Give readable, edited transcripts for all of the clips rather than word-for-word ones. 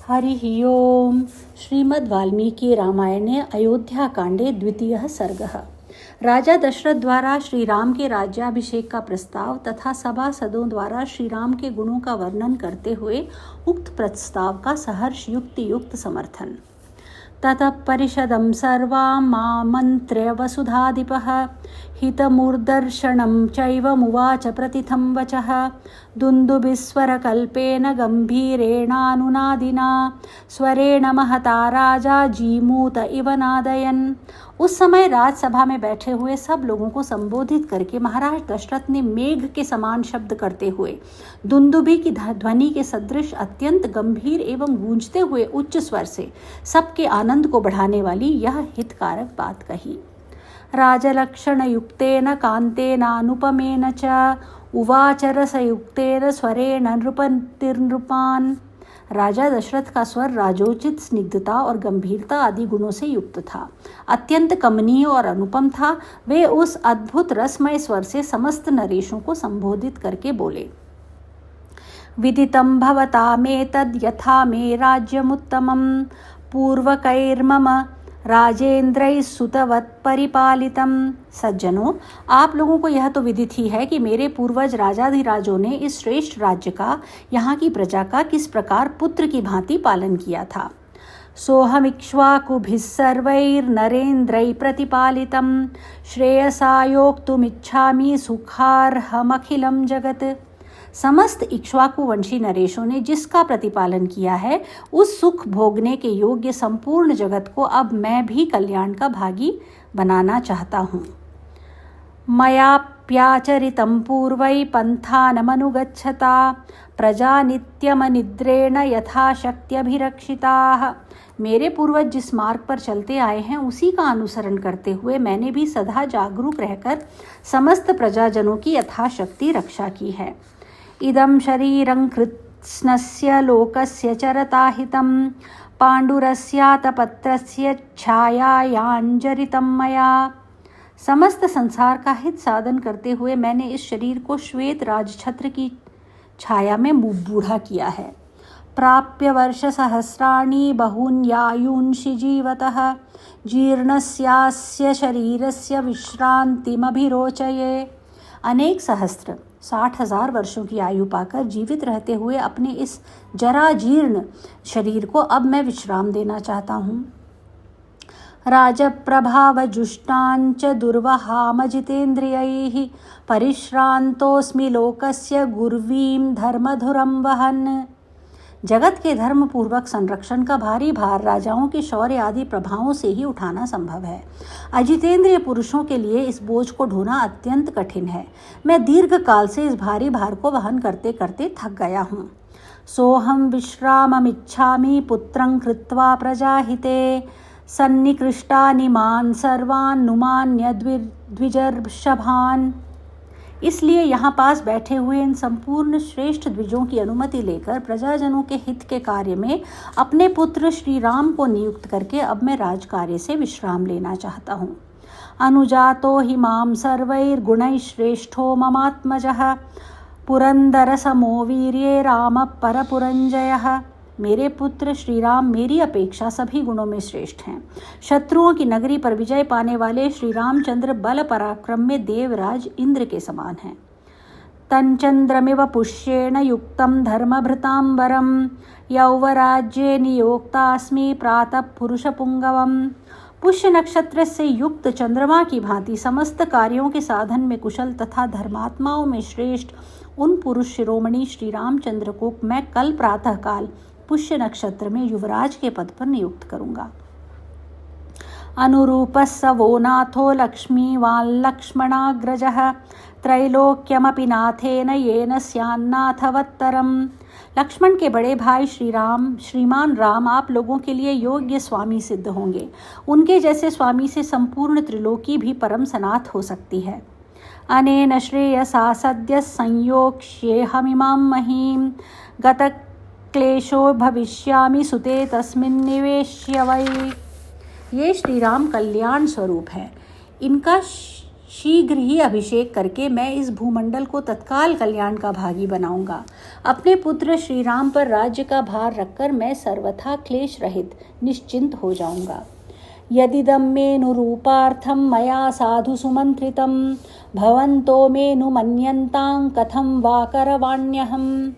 हरिः ओम्। श्रीमद्वाल्मीकि रामायणे अयोध्याकांडे द्वितीयः सर्गः। राजा दशरथ द्वारा श्री राम के राज्याभिषेक का प्रस्ताव तथा सभासदों द्वारा श्री राम के गुणों का वर्णन करते हुए उक्त प्रस्ताव का सहर्ष युक्ति समर्थन। ततः परिषदं सर्वां मामन्त्र्य वसुधाधिपः हितमूर्दर्शनं चैवमुवाच प्रतिथं वचः दुन्दुभिस्वरकल्पेन गम्भीरेणानुनादिना स्वरेण महता राजा जीमूत इव नादयन्। उस समय राजसभा में बैठे हुए सब लोगों को संबोधित करके महाराज दशरथ ने मेघ के समान शब्द करते हुए दुन्दुभि की ध्वनि के सदृश अत्यंत गंभीर एवं गूंजते हुए उच्च स्वर से सबके आनंद को बढ़ाने वाली यह हितकारक बात कही। राजलक्षणयुक्तेन कान्तेनानुपमेन च उवाच रसयुक्तेन स्वरेण नृपतिर्नृपान्। राजा दशरथ का स्वर राजोचित स्निग्धता और गंभीरता आदि गुणों से युक्त था, अत्यंत कमनीय और अनुपम था। वे उस अद्भुत रसमय स्वर से समस्त नरेशों को संबोधित करके बोले। विदितं भवतामेतद् यथा मे राज्यमुत्तमं पूर्वकैर्मम राजेन्द्रैः सुतवत् परिपालितम। सज्जनों, आप लोगों को यह तो विदित ही है कि मेरे पूर्वज राजाधिराजों ने इस श्रेष्ठ राज्य का, यहाँ की प्रजा का किस प्रकार पुत्र की भांति पालन किया था। सोऽहमिक्ष्वाकुभिः सर्वैर्नरेन्द्रैः प्रतिपालितं श्रेयसायोक्तुमिच्छामि सुखार्हमखिलं जगत्। समस्त इक्ष्वाकु वंशी नरेशों ने जिसका प्रतिपालन किया है, उस सुख भोगने के योग्य संपूर्ण जगत को अब मैं भी कल्याण का भागी बनाना चाहता हूँ। मयाप्याचरितं पूर्वै पन्थानमनुगच्छता प्रजा नित्यमनिद्रेण यथाशक्त्यभिरक्षिताः। मेरे पूर्वज जिस मार्ग पर चलते आए हैं उसी का अनुसरण करते हुए मैंने भी सदा जागरूक रहकर समस्त प्रजाजनों की यथाशक्ति रक्षा की है। इदं शरीरं कृत्स्नस्य लोकस्य चरताहितं पाण्डुरस्यातपत्रस्य छायायाञ्जरितं मया। समस्त संसार का हित साधन करते हुए मैंने इस शरीर को श्वेत राजछत्र की छाया में बूढ़ा किया है। प्राप्य वर्ष सहस्राणि बहून्यायूंषि जीवतः जीर्णस्यास्य शरीरस्य विश्रांतिमभिरोचये। अनेक सहस्त्र 60,000 वर्षों की आयु पाकर जीवित रहते हुए अपने इस जराजीर्ण शरीर को अब मैं विश्राम देना चाहता हूँ। राजप्रभावजुष्टाञ्च दुर्वहामजितेन्द्रियैः परिश्रान्तोऽस्मि लोकस्य गुर्वीं धर्मधुरं वहन्। जगत के धर्म पूर्वक संरक्षण का भारी भार राजाओं के शौर्य आदि प्रभावों से ही उठाना संभव है। अजितेंद्रिय पुरुषों के लिए इस बोझ को ढोना अत्यंत कठिन है। मैं दीर्घ काल से इस भारी भार को वहन करते करते थक गया हूँ। सोहम विश्राममिच्छामि पुत्रं कृत्वा प्रजाहिते सन्निकृष्टानि मान् सर्वान् नुमान्य द्विजर्षभान्। इसलिए यहाँ पास बैठे हुए इन संपूर्ण श्रेष्ठ द्विजों की अनुमति लेकर प्रजाजनों के हित के कार्य में अपने पुत्र श्री राम को नियुक्त करके अब मैं राजकार्य से विश्राम लेना चाहता हूँ। अनुजातो हि मां सर्वैर्गुणैः श्रेष्ठो ममात्मजः पुरंदर समो वीर्ये राम परपुरंजयः। मेरे पुत्र श्री राम मेरी अपेक्षा सभी गुणों में श्रेष्ठ हैं। शत्रुओं की नगरी पर विजय पाने वाले श्री रामचंद्र बल पराक्रम में देवराज इंद्र के समान हैं। तंचंद्रमिव पुष्येण युक्तं धर्मभृतांबरं यौवराज्ये नियोक्तास्मि प्रातः पुरुषपुंगवम्। पुष्य नक्षत्र से युक्त चंद्रमा की भांति समस्त कार्यों के साधन में कुशल तथा धर्मात्माओं में श्रेष्ठ उन पुरुष शिरोमणि श्री रामचंद्र को मैं कल प्रातः काल पुष्य नक्षत्र में युवराज के पद पर नियुक्त करूंगा। अनुरूपस्स वो नाथो लक्ष्मीवान् लक्ष्मणाग्रजः त्रैलोक्यमपि नाथेन येन स्यान्नाथवत्तरम्। लक्ष्मण के बड़े भाई श्रीमान राम आप लोगों के लिए योग्य स्वामी सिद्ध होंगे। उनके जैसे स्वामी से संपूर्ण त्रिलोकी भी परम सनाथ हो सकती है। अनेन श्रेयसा सद्य संयोक्ष्येऽहमिमां महीं गतक्लेशो भविष्यामि सुते तस्मिन् निवेश्य वै। ये श्री राम कल्याण स्वरूप है। इनका शीघ्र ही अभिषेक करके मैं इस भूमंडल को तत्काल कल्याण का भागी बनाऊंगा। अपने पुत्र श्री राम पर राज्य का भार रखकर मैं सर्वथा क्लेश रहित निश्चिंत हो जाऊंगा। यदिदं मेनुरूपार्थं मया साधु सुमंत्रितं भवन्तो मेनु मन्यन्तां कथं वा करवाण्यहम्।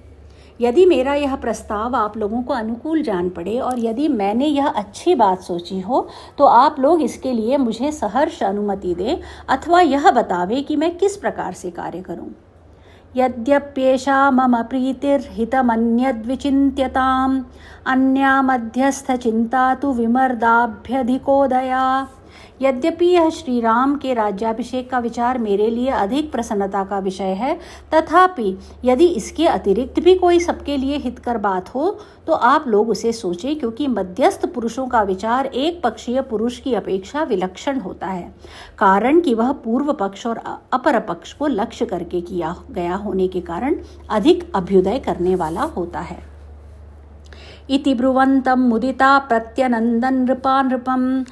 यदि मेरा यह प्रस्ताव आप लोगों को अनुकूल जान पड़े और यदि मैंने यह अच्छी बात सोची हो तो आप लोग इसके लिए मुझे सहर्ष अनुमति दें अथवा यह बतावे कि मैं किस प्रकार से कार्य करूं। यद्यप्येषा मम प्रीतिर्हितमन्यद्विचिन्त्यताम् अन्या मध्यस्थ चिंता तु विमर्दाभ्यधिकोदया। यद्यपि यह श्री राम के राज्याभिषेक का विचार मेरे लिए अधिक प्रसन्नता का विषय है, तथापि यदि इसके अतिरिक्त भी कोई सबके लिए हितकर बात हो तो आप लोग उसे सोचें, क्योंकि मध्यस्थ पुरुषों का विचार एक पक्षीय पुरुष की अपेक्षा विलक्षण होता है, कारण कि वह पूर्व पक्ष और अपर पक्ष को लक्ष्य करके किया गया होने के कारण अधिक अभ्युदय करने वाला होता है। इति ब्रुवन्तं मुदिता प्रत्यनन्दन् नृपानृपम्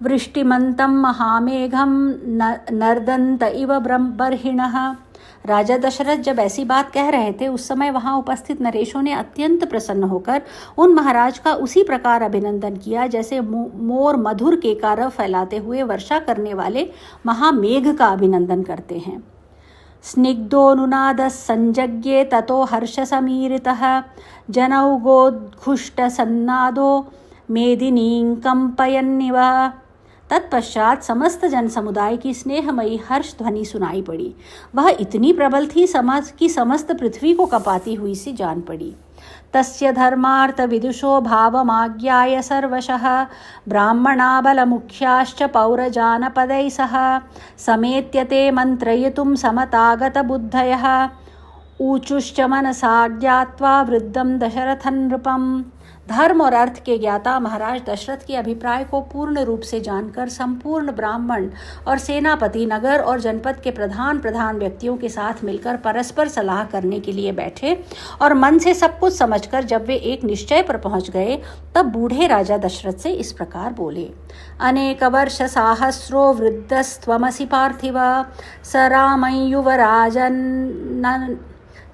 वृष्टिमन्तं महामेघं नर्दन्त इव बर्हिणः। राजा दशरथ जब ऐसी बात कह रहे थे उस समय वहां उपस्थित नरेशों ने अत्यंत प्रसन्न होकर उन महाराज का उसी प्रकार अभिनंदन किया जैसे मोर मधुर केकारव फैलाते हुए वर्षा करने वाले महामेघ का अभिनंदन करते हैं। स्निग्धोनुनादः संजज्ञे ततो हर्षसमीरितः जनौघोद्घुष्टसन्नादो मेदिनीं कंपयन्निव। तत्पश्चात समस्त जन समुदाय की स्नेहमयी हर्ष ध्वनि सुनाई पड़ी। वह इतनी प्रबल थी कि समस्त पृथ्वी को कपाती हुई सी जान पड़ी। तस्य धर्मार्थ विदुषो भावमाज्ञाय सर्वशः ब्राह्मणा बलमुख्याश्च पौरजानपदैः सह समेत्यते मंत्रयितुं समतागत बुद्धयः ऊचुश्च मनसा ज्ञात्वा वृद्धं दशरथं नृपम्। धर्म और अर्थ के ज्ञाता महाराज दशरथ के अभिप्राय को पूर्ण रूप से जानकर संपूर्ण ब्राह्मण और सेनापति नगर और जनपद के प्रधान व्यक्तियों के साथ मिलकर परस्पर सलाह करने के लिए बैठे और मन से सब कुछ समझकर जब वे एक निश्चय पर पहुंच गए तब बूढ़े राजा दशरथ से इस प्रकार बोले। अनेक वर्ष साहस्रो वृद्धस्त्वमसि पार्थिव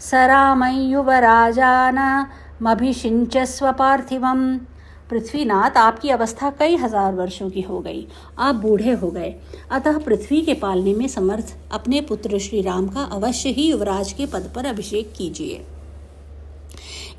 सरामयुवराजान मभिषिञ्चस्व पार्थिवम। पृथ्वीनाथ, आपकी अवस्था कई हजार वर्षों की हो गई, आप बूढ़े हो गए, अतः पृथ्वी के पालने में समर्थ अपने पुत्र श्री राम का अवश्य ही युवराज के पद पर अभिषेक कीजिए।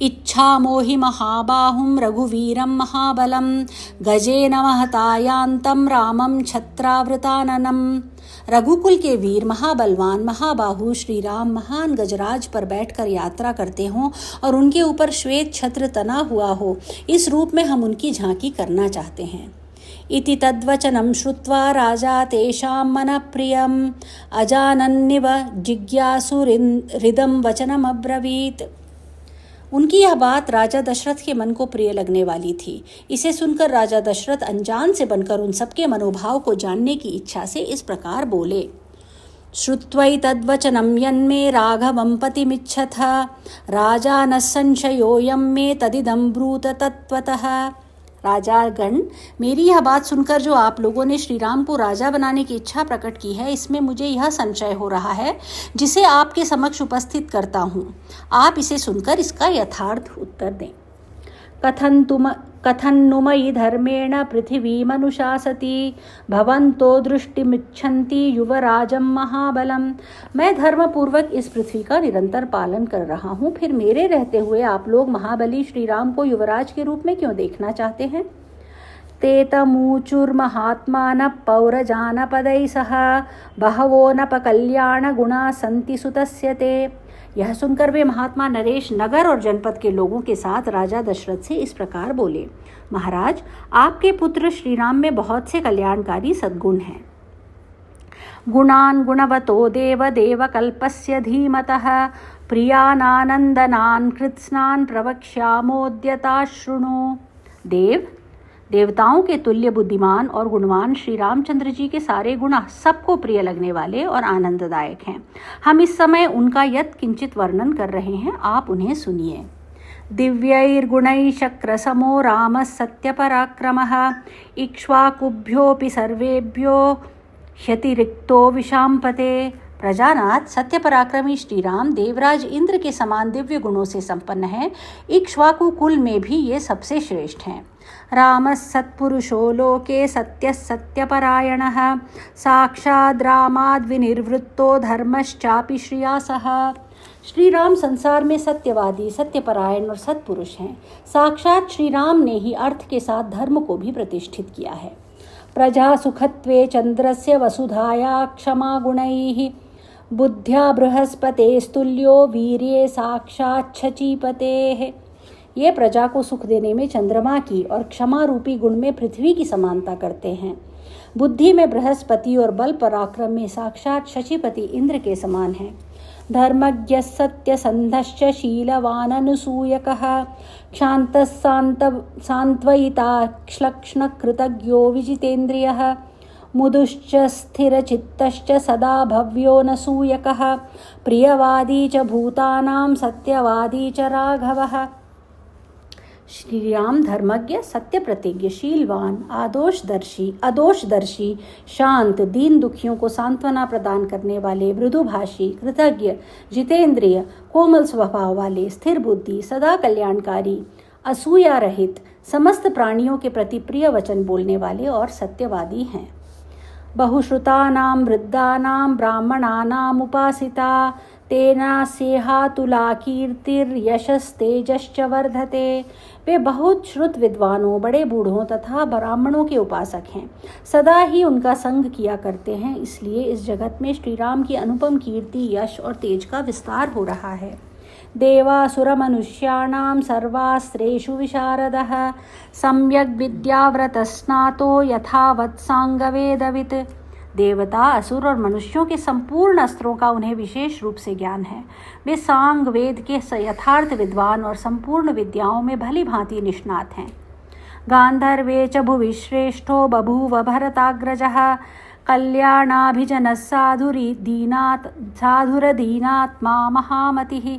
इच्छा मोहि महाबाहुं रघुवीरं महाबलं गजेन महतायान्तं रामं छत्रावृताननम्। रघुकुल के वीर महाबलवान महाबाहु श्री राम महान गजराज पर बैठकर यात्रा करते हों और उनके ऊपर श्वेत छत्र तना हुआ हो, इस रूप में हम उनकी झांकी करना चाहते हैं। इति तद्वचनं श्रुत्वा राजा तेषां मनः प्रियम् अजानन्निव जिज्ञासुहृदं वचनमब्रवीत्। उनकी यह बात राजा दशरथ के मन को प्रिय लगने वाली थी। इसे सुनकर राजा दशरथ अनजान से बनकर उन सबके मनोभाव को जानने की इच्छा से इस प्रकार बोले। श्रुत्वैतद्वचनं यन्मे राघवं पतिमिच्छथ राजा न संशयोऽयं मे तदिदं ब्रूत तत्त्वतः। राजागण, मेरी यह बात सुनकर जो आप लोगों ने श्री राम को राजा बनाने की इच्छा प्रकट की है, इसमें मुझे यह संशय हो रहा है जिसे आपके समक्ष उपस्थित करता हूँ। आप इसे सुनकर इसका यथार्थ उत्तर दें। कथन्नु मयि धर्मेण पृथिवीमनुशासति भवन्तो दृष्टिमिच्छन्ति युवराजं महाबलम्। मैं धर्मपूर्वक इस पृथ्वी का निरंतर पालन कर रहा हूँ, फिर मेरे रहते हुए आप लोग महाबली श्री राम को युवराज के रूप में क्यों देखना चाहते हैं? तेतमूचुर्महात्मानः पौरजानपदैः सह बहवो नपकल्याण गुणा सन्ति सुतस्य ते। यह सुनकर वे महात्मा नरेश नगर और जनपद के लोगों के साथ राजा दशरथ से इस प्रकार बोले। महाराज, आपके पुत्र श्री राम में बहुत से कल्याणकारी सद्गुण हैं। गुणान् गुणवतो देव देवकल्पस्य धीमतः प्रियानानंदनान् कृत्स्नान् प्रवक्ष्यामोद्यता शृणु। देवताओं के तुल्य बुद्धिमान और गुणवान श्री रामचंद्र जी के सारे गुण सबको प्रिय लगने वाले और आनंददायक हैं। हम इस समय उनका यत् किंचित वर्णन कर रहे हैं, आप उन्हें सुनिए। दिव्यैर्गुणैः शक्रसमो रामः सत्यपराक्रमः इक्ष्वाकुभ्योऽपि सर्वेभ्यो ह्यतिरिक्तो विशाम्पते। प्रजानाथ सत्य पराक्रमी श्री राम देवराज इंद्र के समान दिव्य गुणों से संपन्न है। इक्ष्वाकु कुल में भी ये सबसे श्रेष्ठ हैं। रामः सत्पुरुषो लोके सत्यः सत्यपरायणः साक्षाद् रामाद् विनिर्वृत्तो धर्मश्चापि श्रियासः। श्री राम संसार में सत्यवादी, सत्यपरायण और सत्पुरुष हैं। साक्षात श्री राम ने ही अर्थ के साथ धर्म को भी प्रतिष्ठित किया है। प्रजा सुखत्वे चंद्रस्य वसुधाया क्षमा गुणैः बुद्ध्या बृहस्पतेस्तुल्यो वीर्ये साक्षात् शचीपतेः। ये प्रजा को सुख देने में चंद्रमा की और क्षमा रूपी गुण में पृथ्वी की समानता करते हैं। बुद्धि में बृहस्पति और बल पराक्रम में साक्षात शचीपति इंद्र के समान हैं। धर्मज्ञ सत्यसंधश्च शीलवान् अनुसूयकः क्षान्तः सान्त्वयिता श्लक्ष्णकृतज्ञो विजितेन्द्रियः मुदुश्च स्थिरचित्तश्च सदा भव्यो नसूयकः प्रियवादी च भूतानां सत्यवादी च राघवः। श्री राम धर्मज्ञ, सत्य प्रतिज्ञ, शीलवान, अदोषदर्शी, शांत, दीन दुखियों को सांत्वना प्रदान करने वाले, मृदुभाषी, कृतज्ञ, जितेंद्रिय, कोमल स्वभाव वाले, स्थिर बुद्धि, सदा कल्याणकारी, असूया रहित, समस्त प्राणियों के प्रति प्रिय वचन बोलने वाले और सत्यवादी हैं। बहुश्रुतानां वृद्धानां ब्राह्मणानां उपासिता तेनास्येहातुला कीर्तिर्यशस्तेजश्च वर्धते। वे बहुत श्रुत विद्वानों, बड़े बूढ़ों तथा ब्राह्मणों के उपासक हैं। सदा ही उनका संग किया करते हैं, इसलिए इस जगत में श्री राम की अनुपम कीर्ति, यश और तेज का विस्तार हो रहा है। देवासुरमनुष्याणां सर्वास्त्रेषु विशारदः सम्यग् विद्याव्रतस्नातो यथावत् सांगवेदवित्। देवता, असुर और मनुष्यों के संपूर्ण अस्त्रों का उन्हें विशेष रूप से ज्ञान है। वे सांग वेद के यथार्थ विद्वान और संपूर्ण विद्याओं में भली भांति निष्णात हैं। गांधर्वे च भुवि श्रेष्ठो बभूव भरताग्रजः कल्याणाभिजनः साधुरदीनात्मा महामतिः।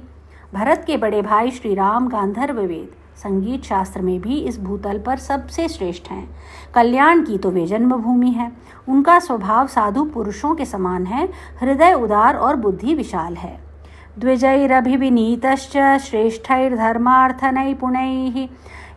भरत के बड़े भाई श्री राम गांधर्व वेद, संगीत शास्त्र में भी इस भूतल पर सबसे श्रेष्ठ हैं। कल्याण की तो वे जन्मभूमि है। उनका स्वभाव साधु पुरुषों के समान है, हृदय उदार और बुद्धि विशाल है। द्विजैरभिविनीतश्च श्रेष्ठैर्धर्मार्थनैपुणैः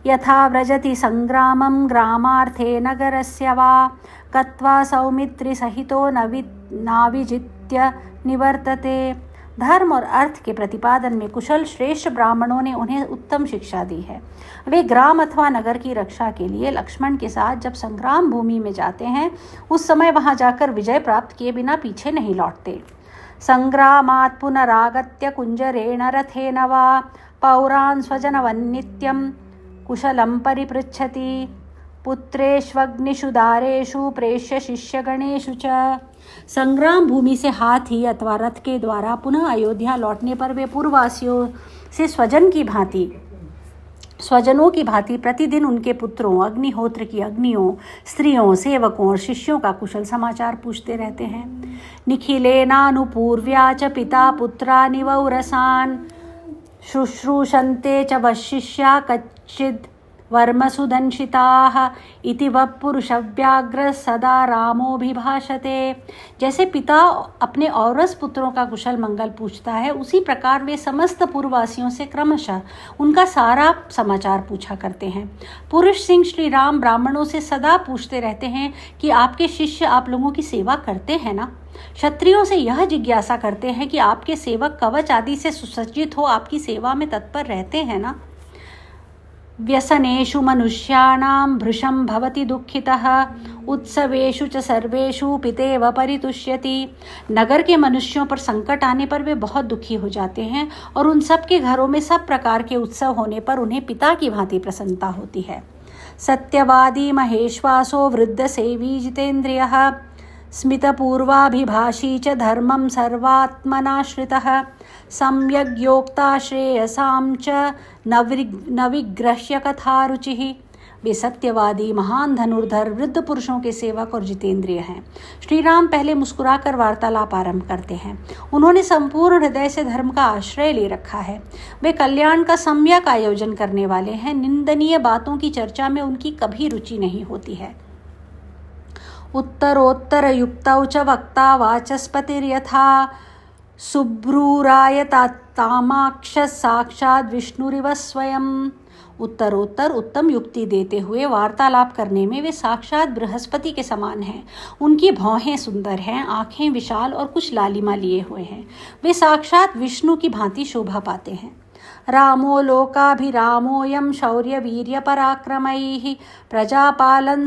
यथा व्रजति संग्रामं ग्रामार्थे नगरस्य वा गत्वा सौमित्रिसहितो नाविजित्य निवर्तते। धर्म और अर्थ के प्रतिपादन में कुशल श्रेष्ठ ब्राह्मणों ने उन्हें उत्तम शिक्षा दी है। वे ग्राम अथवा नगर की रक्षा के लिए लक्ष्मण के साथ जब संग्राम भूमि में जाते हैं, उस समय वहां जाकर विजय प्राप्त किए बिना पीछे नहीं लौटते। संग्रामात् पुनरागत्य कुंजरेण रथेन वा पौरान् स्वजनवन्नित्यं कुशलं परिपृच्छति पुत्रेष्वग्निषु दारेषु प्रेष्य शिष्यगणेषु च। संग्राम भूमि से हाथी अथवा रथ के द्वारा पुनः अयोध्या लौटने पर वे पूर्ववासियों से स्वजनों की भांति प्रतिदिन उनके पुत्रों, अग्निहोत्र की अग्नियों, स्त्रियों, सेवकों और शिष्यों का कुशल समाचार पूछते रहते हैं। निखिलेनानुपूर्व्या च पिता पुत्रानि वौरसान् शुश्रूषन्ते च वशिष्या कच्चिद् वर्मसुदंशिताः इति वः पुरुषव्याघ्र सदा रामोभिभाषते। जैसे पिता अपने औरस पुत्रों का कुशल मंगल पूछता है, उसी प्रकार वे समस्त पूर्ववासियों से क्रमशः उनका सारा समाचार पूछा करते हैं। पुरुष सिंह श्री राम ब्राह्मणों से सदा पूछते रहते हैं कि आपके शिष्य आप लोगों की सेवा करते हैं ना। क्षत्रियों से यह जिज्ञासा करते हैं कि आपके सेवक कवच आदि से सुसज्जित हो आपकी सेवा में तत्पर रहते हैं ना। व्यसनेषु मनुष्याणां भृशं भवति दुःखितः उत्सवेषु च सर्वेषु पितेव परितुष्यति। नगर के मनुष्यों पर संकट आने पर वे बहुत दुखी हो जाते हैं और उन सब के घरों में सब प्रकार के उत्सव होने पर उन्हें पिता की भांति प्रसन्नता होती है। सत्यवादी महेश्वासो वृद्ध सेवी जितेन्द्रियः स्मितपूर्वाभिभाषी च धर्मं सर्वात्मनाश्रितः सम्यग् योक्ता श्रेयसां च न विग्रह्य कथारुचिः। वे सत्यवादी, महान धनुर्धर, वृद्ध पुरुषों के सेवक और जितेंद्रिय हैं। श्री राम पहले मुस्कुराकर वार्तालाप आरंभ करते हैं। उन्होंने संपूर्ण हृदय से धर्म का आश्रय ले रखा है। वे कल्याण का सम्यक आयोजन करने वाले हैं। निंदनीय बातों की चर्चा में उनकी कभी रुचि नहीं होती है। उत्तरोत्तरयुक्तौ च वक्ता वाचस्पतिर्यथा सुब्रूरायतामाक्षः साक्षात् विष्णुरिव स्वयं। उत्तरोत्तर उत्तम युक्ति देते हुए वार्तालाप करने में वे साक्षात बृहस्पति के समान हैं। उनकी भौहें सुंदर हैं, आंखें विशाल और कुछ लालिमा लिए हुए हैं। वे साक्षात विष्णु की भांति शोभा पाते हैं। रामो लोकाभिरामोऽयं शौर्यवीर्य पराक्रमैः प्रजापालन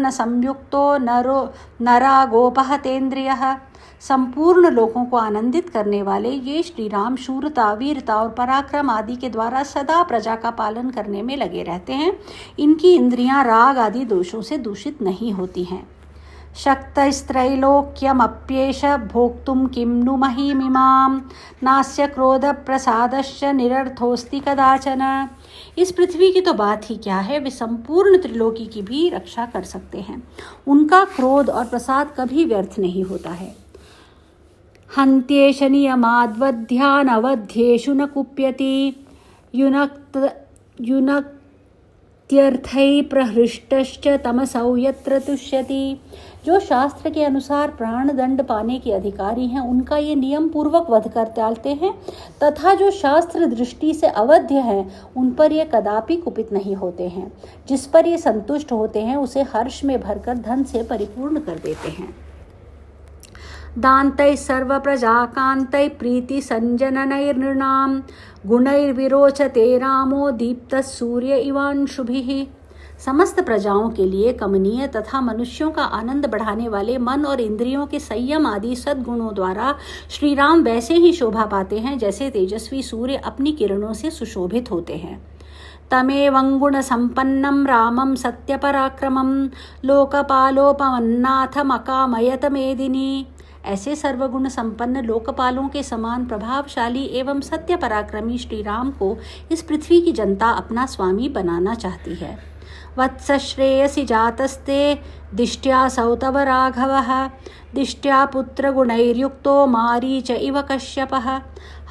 संयुक्तो नरा गोपहतेन्द्रियः। संपूर्ण लोगों को आनंदित करने वाले ये श्री राम शूरता, वीरता और पराक्रम आदि के द्वारा सदा प्रजा का पालन करने में लगे रहते हैं। इनकी इंद्रियां राग आदि दोषों से दूषित नहीं होती हैं। शक्तस्त्रैलोक्यमप्येष भोक्तुं किं नु महीमिमां नास्य क्रोध प्रसादश्च निरर्थोस्ति कदाचन। इस पृथ्वी की तो बात ही क्या है, वे संपूर्ण त्रिलोकी की भी रक्षा कर सकते हैं। उनका क्रोध और प्रसाद कभी व्यर्थ नहीं होता है। हन्त्येष नियमाद्वध्यानवध्येषु न कुप्यति युनक्त्यर्थै प्रहृष्टश्च तमसौ यत्र तुष्यति। जो शास्त्र के अनुसार प्राण दंड पाने के अधिकारी हैं, उनका ये नियम पूर्वक वध कर डालते हैं, तथा जो शास्त्र दृष्टि से अवध्य हैं, उन पर ये कदापि कुपित नहीं होते हैं। जिस पर ये संतुष्ट होते हैं, उसे हर्ष में भरकर धन से परिपूर्ण कर देते हैं। दान्तैः सर्वप्रजाकान्तैः प्रीतिसञ्जननैर्नृणां गुणैर्विरोचते रामो दीप्तः सूर्य इवांशुभिः। समस्त प्रजाओं के लिए कमनीय तथा मनुष्यों का आनंद बढ़ाने वाले मन और इंद्रियों के संयम आदि सद्गुणों द्वारा श्री राम वैसे ही शोभा पाते हैं जैसे तेजस्वी सूर्य अपनी किरणों से सुशोभित होते हैं। तमेवं गुण संपन्नं रामं सत्यपराक्रमं लोकपालोपमन्नाथमकामयत मेदिनी। ऐसे सर्वगुण संपन्न लोकपालों के समान प्रभावशाली एवं सत्य पराक्रमी श्री राम को इस पृथ्वी की जनता अपना स्वामी बनाना चाहती है। वत्स श्रेयसि जातस्ते दिष्ट्यासौ तव राघवः दिष्ट्या पुत्र गुणैर्युक्तो मारीच इव कश्यपः।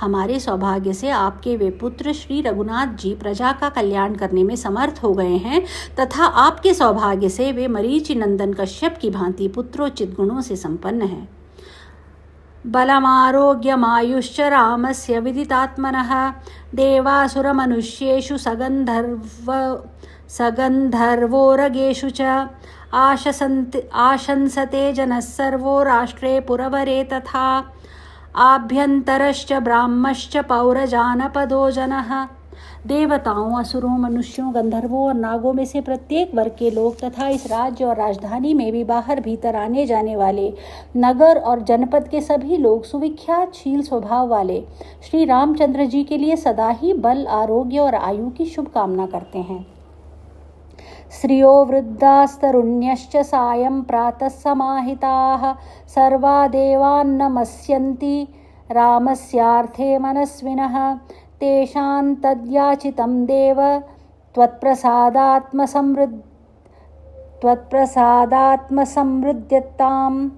हमारे सौभाग्य से आपके वे पुत्र श्री रघुनाथ जी प्रजा का कल्याण करने में समर्थ हो गए हैं, तथा आपके सौभाग्य से वे मरीचि नंदन कश्यप की भांति पुत्रोचित गुणों से संपन्न हैं। बलमारोग्यमायुश्च रामस्य विदितात्मनः देवासुरमनुष्येषु सगन्धर्वोरगेषु च आशंसते जनः सर्वो राष्ट्रे पुरवरे तथा आभ्यन्तरश्च ब्राह्मश्च पौरजानपदो जनः। देवताओं, असुरों, मनुष्यों, गंधर्वों और नागों में से प्रत्येक वर्ग के लोग तथा इस राज्य और राजधानी में भी बाहर भीतर आने जाने वाले नगर और जनपद के सभी लोग सुविख्यात शील स्वभाव वाले श्री रामचंद्र जी के लिए सदा ही बल, आरोग्य और आयु की शुभकामना करते हैं। श्रियो वृद्धास्तरुण्यश्च सायं प्रातः समाहिताः सर्वा देवान् नमस्यन्ति रामस्यार्थे मनस्विनः तेषां तद्याचितं देव त्वत्प्रसादात्मसमृद्ध्यताम्।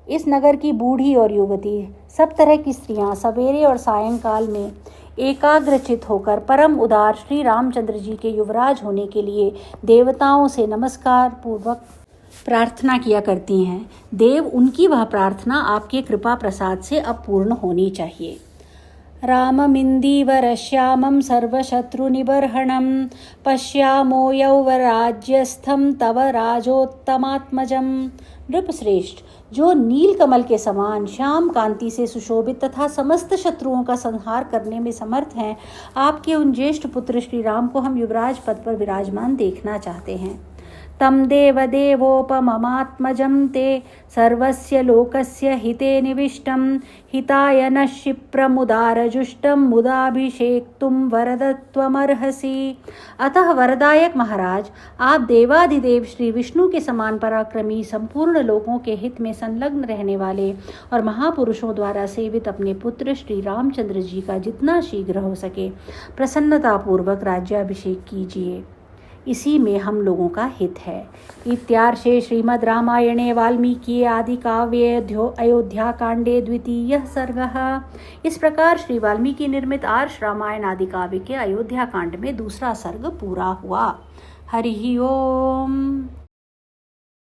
इस नगर की बूढ़ी और युवती, सब तरह की स्त्रियां सवेरे और सायंकाल में एकाग्रचित होकर परम उदार श्री रामचंद्र जी के युवराज होने के लिए देवताओं से नमस्कार पूर्वक प्रार्थना किया करती हैं। देव, उनकी वह प्रार्थना आपके कृपा प्रसाद से अब पूर्ण होनी चाहिए। राममिन्दीवरश्यामं सर्वशत्रुनिबर्हणं पश्यामो यौवराज्यस्थं तव राजोत्तमात्मजं। नृपश्रेष्ठ, जो नील कमल के समान श्याम कांति से सुशोभित तथा समस्त शत्रुओं का संहार करने में समर्थ हैं, आपके उन ज्येष्ठ पुत्र श्री राम को हम युवराज पद पर विराजमान देखना चाहते हैं। तम देवदेवोपममात्मजं ते सर्वस्य लोकस्य हिते निविष्टं हिताय न क्षिप्रमुदारजुष्टं मुदाभिषेक्तुं वरदत्वमर्हसि। अतः वरदायक महाराज, आप देवाधिदेव श्री विष्णु के समान पराक्रमी, संपूर्ण लोगों के हित में संलग्न रहने वाले और महापुरुषों द्वारा सेवित अपने पुत्र श्री रामचंद्र जी का जितना शीघ्र हो सके प्रसन्नतापूर्वक राज्याभिषेक कीजिए। इसी में हम लोगों का हित है। इत्यार्षे श्रीमद् रामायणे वाल्मीकि आदि काव्ये अयोध्याकांडे द्वितीयः सर्गः। इस प्रकार श्री वाल्मीकि निर्मित आर्ष रामायण आदि काव्य के अयोध्याकांड में दूसरा सर्ग पूरा हुआ। हरि ओम।